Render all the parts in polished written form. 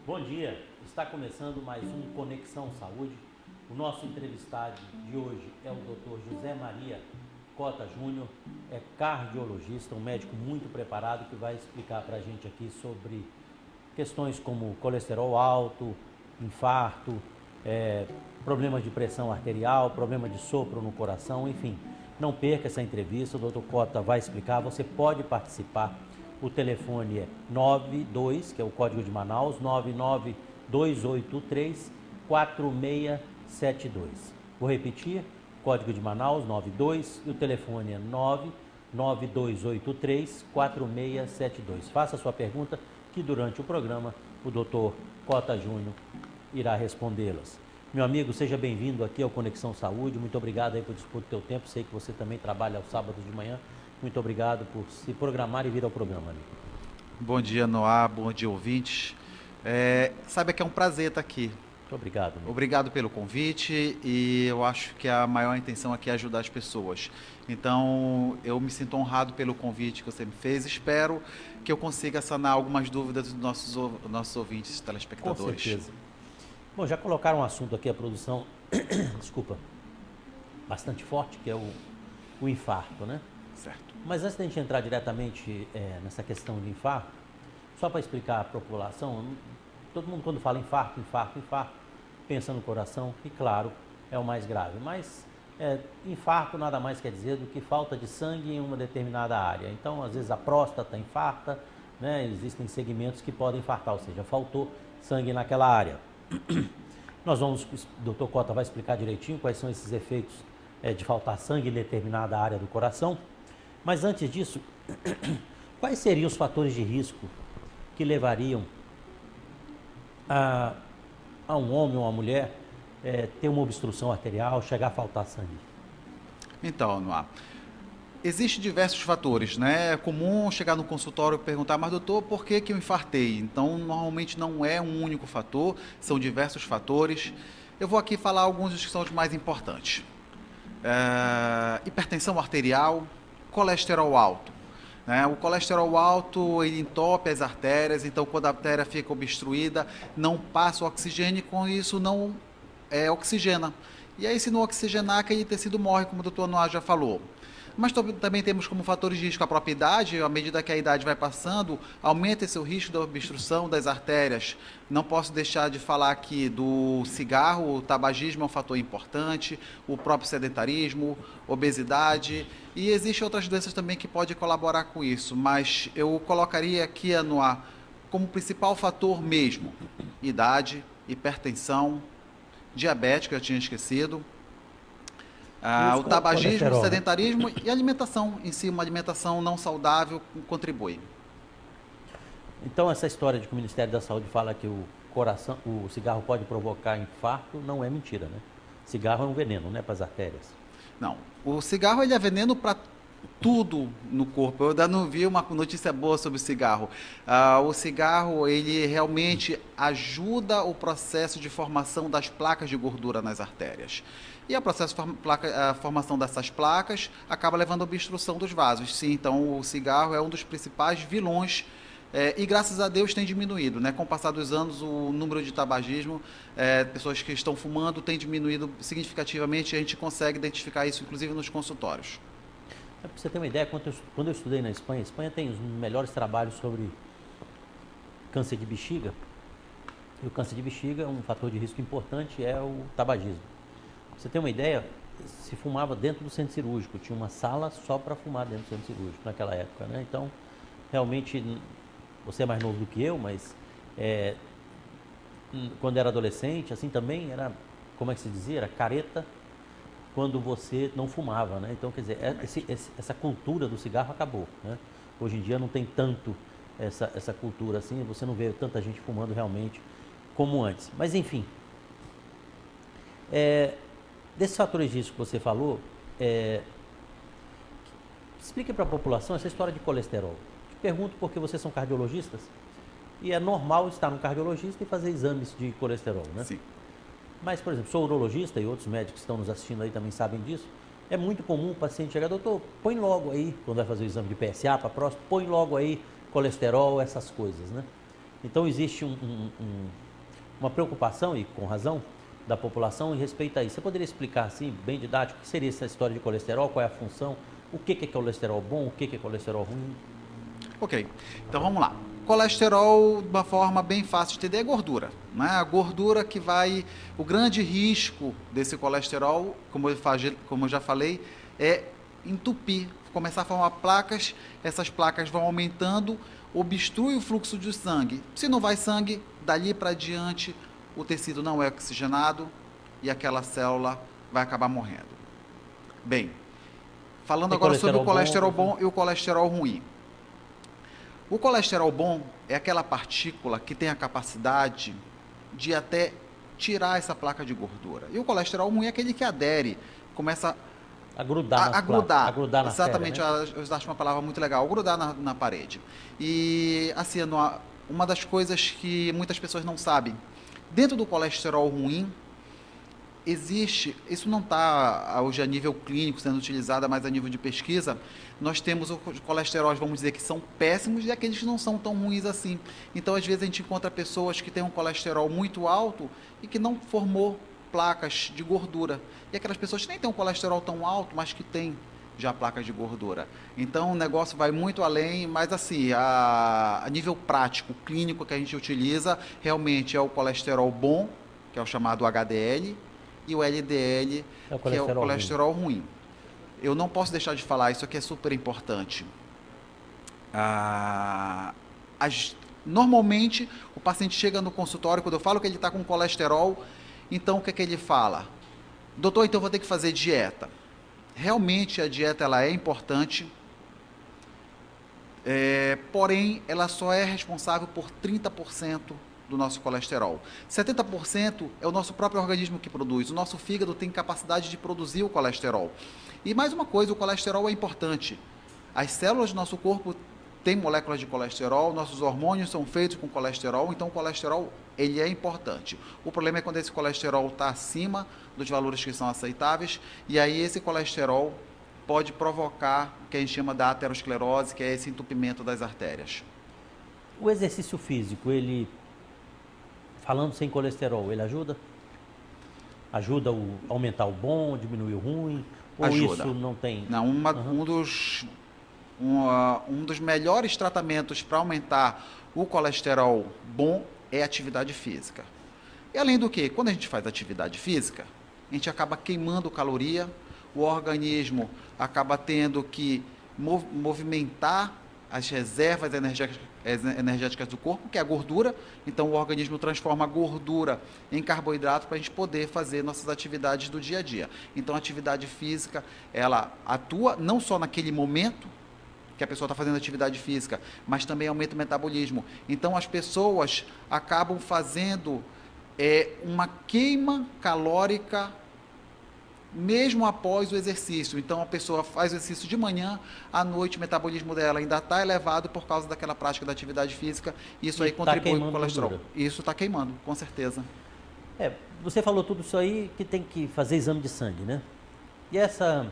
Bom dia, está começando mais um Conexão Saúde. O nosso entrevistado de hoje é o Dr. José Maria Cota Júnior, é cardiologista, um médico muito preparado que vai explicar para a gente aqui sobre questões como colesterol alto, infarto, problemas de pressão arterial, problema de sopro no coração, enfim. Não perca essa entrevista, o Dr. Cota vai explicar, você pode participar. O telefone é 92, que é o código de Manaus, 99283-4672. Vou repetir, código de Manaus, 92, e o telefone é 99283-4672. Faça a sua pergunta, que durante o programa o Dr. Cota Júnior irá respondê-las. Meu amigo, seja bem-vindo aqui ao Conexão Saúde. Muito obrigado aí por dispor do teu tempo. Sei que você também trabalha aos sábados de manhã. Muito obrigado por se programar e vir ao programa, amigo. Bom dia, Noah. Bom dia, ouvintes. Saiba que é um prazer estar aqui. Muito obrigado, amigo. Obrigado pelo convite e eu acho que a maior intenção aqui é ajudar as pessoas. Então, eu me sinto honrado pelo convite que você me fez. Espero que eu consiga sanar algumas dúvidas dos nossos ouvintes telespectadores. Com certeza. Bom, já colocaram um assunto aqui, a produção, desculpa, bastante forte, que é o infarto, né? Certo. Mas antes da gente entrar diretamente nessa questão de infarto, só para explicar à população, todo mundo quando fala infarto, pensa no coração, e claro, é o mais grave. Mas infarto nada mais quer dizer do que falta de sangue em uma determinada área. Então, às vezes a próstata infarta, né? Existem segmentos que podem infartar, ou seja, faltou sangue naquela área. Nós vamos, o Dr. Cota vai explicar direitinho quais são esses efeitos de faltar sangue em determinada área do coração. Mas antes disso, quais seriam os fatores de risco que levariam a um homem ou uma mulher ter uma obstrução arterial, chegar a faltar sangue? Então, Noah, existem diversos fatores, né? É comum chegar no consultório e perguntar, mas doutor, por que eu infartei? Então, normalmente não é um único fator, são diversos fatores. Eu vou aqui falar alguns que são os mais importantes. Hipertensão arterial, colesterol alto. Né? O colesterol alto ele entope as artérias, então quando a artéria fica obstruída, não passa o oxigênio e com isso não oxigena. E aí se não oxigenar, aquele tecido morre, como o doutor Noah já falou. Mas também temos como fatores de risco a própria idade. À medida que a idade vai passando, aumenta esse risco da obstrução das artérias. Não posso deixar de falar aqui do cigarro, o tabagismo é um fator importante, o próprio sedentarismo, obesidade, e existem outras doenças também que podem colaborar com isso, mas eu colocaria aqui, Noah, como principal fator mesmo, idade, hipertensão, diabetes, que eu tinha esquecido, o tabagismo, o sedentarismo e a alimentação em si, uma alimentação não saudável contribui. Então essa história de que o Ministério da Saúde fala que o cigarro pode provocar infarto não é mentira, né? Cigarro é um veneno, né, para as artérias. Não, o cigarro ele é veneno para tudo no corpo. Eu ainda não vi uma notícia boa sobre o cigarro. O cigarro ele realmente ajuda o processo de formação das placas de gordura nas artérias. E o processo de formação dessas placas acaba levando à obstrução dos vasos. Sim, então o cigarro é um dos principais vilões e graças a Deus tem diminuído, né? Com o passar dos anos o número de tabagismo, pessoas que estão fumando tem diminuído significativamente e a gente consegue identificar isso inclusive nos consultórios. Para você ter uma ideia, quando eu estudei na Espanha, a Espanha tem os melhores trabalhos sobre câncer de bexiga. E o câncer de bexiga, um fator de risco importante é o tabagismo. Pra você ter uma ideia, se fumava dentro do centro cirúrgico, tinha uma sala só para fumar dentro do centro cirúrgico naquela época, né? Então, realmente, você é mais novo do que eu, mas quando era adolescente, assim também era, como é que se dizia? Era careta quando você não fumava, né? Então, quer dizer, essa cultura do cigarro acabou, né? Hoje em dia não tem tanto essa cultura assim, você não vê tanta gente fumando realmente como antes. Mas, enfim, desses fatores de risco que você falou, explique para a população essa história de colesterol. Te pergunto porque vocês são cardiologistas e é normal estar no cardiologista e fazer exames de colesterol, né? Sim. Mas, por exemplo, sou urologista e outros médicos que estão nos assistindo aí também sabem disso. É muito comum o paciente chegar, doutor, põe logo aí, quando vai fazer o exame de PSA para próstata, põe logo aí colesterol, essas coisas, né? Então existe uma preocupação, e com razão, da população em respeito a isso. Você poderia explicar assim, bem didático, o que seria essa história de colesterol, qual é a função, o que é colesterol bom, o que é colesterol ruim? Ok, então vamos lá. Colesterol, de uma forma bem fácil de entender, é gordura. Né? A gordura que vai... O grande risco desse colesterol, como eu já falei, é entupir, começar a formar placas, essas placas vão aumentando, obstrui o fluxo de sangue. Se não vai sangue, dali para diante, o tecido não é oxigenado e aquela célula vai acabar morrendo. Bem, falando agora sobre o colesterol bom e o colesterol ruim. O colesterol bom é aquela partícula que tem a capacidade de até tirar essa placa de gordura. E o colesterol ruim é aquele que adere, começa a grudar a grudar na exatamente, célula, né? Eu acho uma palavra muito legal, grudar na parede. E assim, uma das coisas que muitas pessoas não sabem, dentro do colesterol ruim, existe, isso não está hoje a nível clínico sendo utilizado, mas a nível de pesquisa, nós temos os colesteróis, vamos dizer, que são péssimos e aqueles que não são tão ruins assim. Então, às vezes, a gente encontra pessoas que têm um colesterol muito alto e que não formou placas de gordura. E aquelas pessoas que nem têm um colesterol tão alto, mas que têm já placas de gordura. Então, o negócio vai muito além, mas assim, a nível prático, clínico que a gente utiliza, realmente é o colesterol bom, que é o chamado HDL, e o LDL, que é o colesterol ruim. Eu não posso deixar de falar, isso aqui é super importante. Normalmente, o paciente chega no consultório, quando eu falo que ele está com colesterol, então o que é que ele fala? Doutor, então eu vou ter que fazer dieta. Realmente a dieta ela é importante, porém ela só é responsável por 30% do nosso colesterol. 70% é o nosso próprio organismo que produz. O nosso fígado tem capacidade de produzir o colesterol. E mais uma coisa, o colesterol é importante. As células do nosso corpo têm moléculas de colesterol, nossos hormônios são feitos com colesterol, então o colesterol ele é importante. O problema é quando esse colesterol está acima dos valores que são aceitáveis, e aí esse colesterol pode provocar o que a gente chama da aterosclerose, que é esse entupimento das artérias. O exercício físico, ele... Falando sem colesterol, ele ajuda? Ajuda a aumentar o bom, diminuir o ruim? Ou ajuda. Isso não tem? Não, um dos melhores tratamentos para aumentar o colesterol bom é atividade física. E além do que, quando a gente faz atividade física, a gente acaba queimando caloria, o organismo acaba tendo que movimentar as reservas energéticas do corpo, que é a gordura. Então, o organismo transforma a gordura em carboidrato para a gente poder fazer nossas atividades do dia a dia. Então, a atividade física, ela atua não só naquele momento que a pessoa está fazendo atividade física, mas também aumenta o metabolismo. Então, as pessoas acabam fazendo uma queima calórica mesmo após o exercício. Então, a pessoa faz o exercício de manhã, à noite o metabolismo dela ainda está elevado por causa daquela prática da atividade física, e isso aí contribui com o colesterol. Gordura. Isso está queimando, com certeza. Você falou tudo isso aí que tem que fazer exame de sangue, né? E essa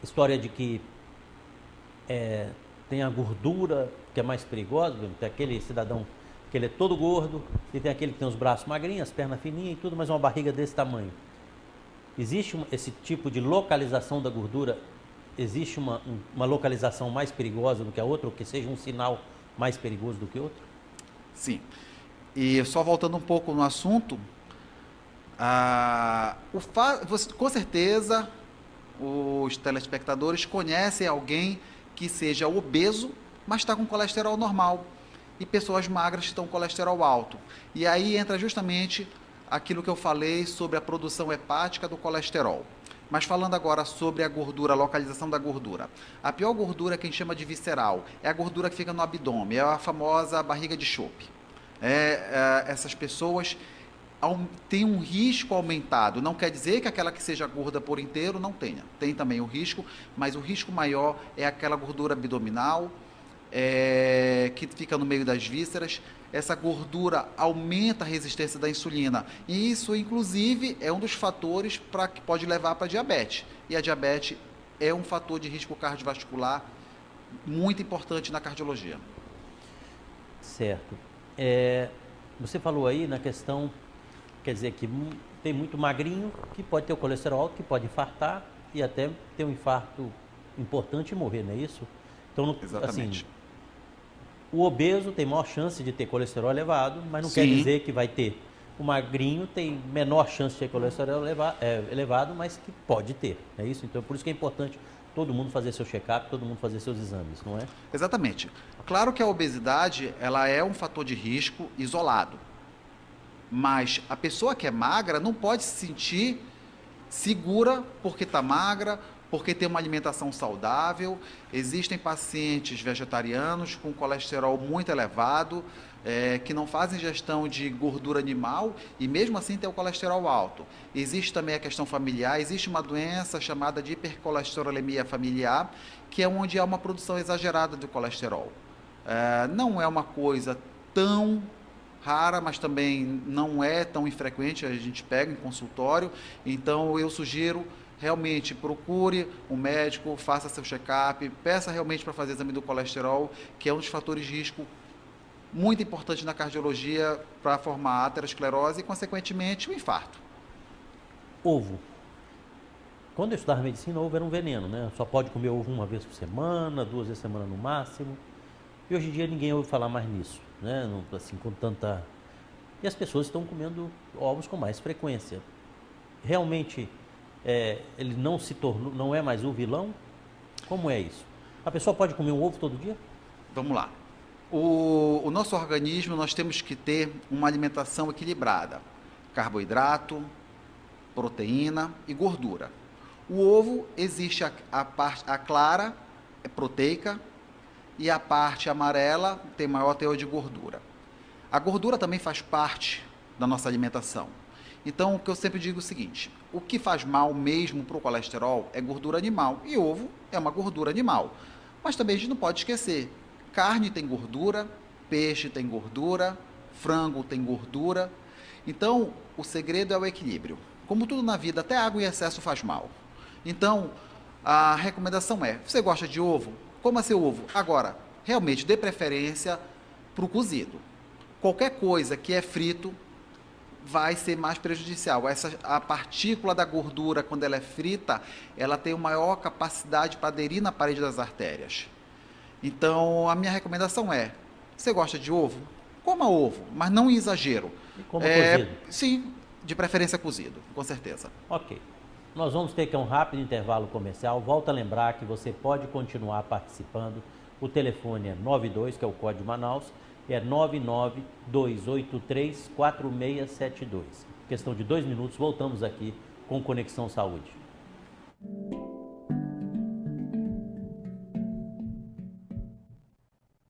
história de que tem a gordura que é mais perigosa, tem aquele cidadão que ele é todo gordo, e tem aquele que tem os braços magrinhos, as pernas fininhas e tudo, mas uma barriga desse tamanho. Existe esse tipo de localização da gordura? Existe uma localização mais perigosa do que a outra, ou que seja um sinal mais perigoso do que outro? Sim. E só voltando um pouco no assunto, com certeza os telespectadores conhecem alguém que seja obeso, mas está com colesterol normal, e pessoas magras que estão com colesterol alto. E aí entra justamente aquilo que eu falei sobre a produção hepática do colesterol. Mas falando agora sobre a gordura, a localização da gordura. A pior gordura que a gente chama de visceral é a gordura que fica no abdômen, é a famosa barriga de chope. Essas pessoas têm um risco aumentado. Não quer dizer que aquela que seja gorda por inteiro não tenha. Tem também o risco, mas o risco maior é aquela gordura abdominal, que fica no meio das vísceras. Essa gordura aumenta a resistência da insulina. E isso, inclusive, é um dos fatores que pode levar para a diabetes. E a diabetes é um fator de risco cardiovascular muito importante na cardiologia. Certo. Você falou aí na questão, quer dizer, que tem muito magrinho que pode ter o colesterol alto, que pode infartar e até ter um infarto importante e morrer, não é isso? Então, Exatamente. assim, o obeso tem maior chance de ter colesterol elevado, mas não quer Sim, dizer que vai ter. O magrinho tem menor chance de ter colesterol elevado, mas que pode ter, é isso? Então, por isso que é importante todo mundo fazer seu check-up, todo mundo fazer seus exames, não é? exatamente. Claro que a obesidade, ela é um fator de risco isolado, mas a pessoa que é magra não pode se sentir segura porque está magra, porque tem uma alimentação saudável. Existem pacientes vegetarianos com colesterol muito elevado, que não fazem ingestão de gordura animal e mesmo assim tem o colesterol alto. Existe também a questão familiar, existe uma doença chamada de hipercolesterolemia familiar, que é onde há uma produção exagerada de colesterol. Não é uma coisa tão rara, mas também não é tão infrequente, a gente pega em consultório. Então eu sugiro realmente procure um médico, faça seu check-up, peça realmente para fazer exame do colesterol, que é um dos fatores de risco muito importante na cardiologia para formar aterosclerose e, consequentemente, o infarto. Ovo. Quando eu estudava medicina, ovo era um veneno, né? Só pode comer ovo uma vez por semana, 2 vezes por semana no máximo. E hoje em dia ninguém ouve falar mais nisso, né? Assim, com tanta... E as pessoas estão comendo ovos com mais frequência. Realmente, ele não se tornou, não é mais o vilão? Como é isso? A pessoa pode comer um ovo todo dia? Vamos lá. O nosso organismo, nós temos que ter uma alimentação equilibrada. Carboidrato, proteína e gordura. O ovo existe a parte a clara, é proteica, e a parte amarela tem maior teor de gordura. A gordura também faz parte da nossa alimentação. Então, o que eu sempre digo é o seguinte: o que faz mal mesmo para o colesterol é gordura animal, e ovo é uma gordura animal. Mas também a gente não pode esquecer: carne tem gordura, peixe tem gordura, frango tem gordura. Então, o segredo é o equilíbrio. Como tudo na vida, até água em excesso faz mal. Então, a recomendação é: você gosta de ovo? Coma seu ovo. Agora, realmente dê preferência para o cozido. Qualquer coisa que é frito vai ser mais prejudicial. A partícula da gordura, quando ela é frita, ela tem uma maior capacidade para aderir na parede das artérias. Então, a minha recomendação é: você gosta de ovo? Coma ovo, mas não em exagero. E como cozido? Sim, de preferência cozido, com certeza. Ok. Nós vamos ter que um rápido intervalo comercial. Volto a lembrar que você pode continuar participando. O telefone é 92, que é o código Manaus, é 992834672. Questão de 2 minutos, voltamos aqui com Conexão Saúde.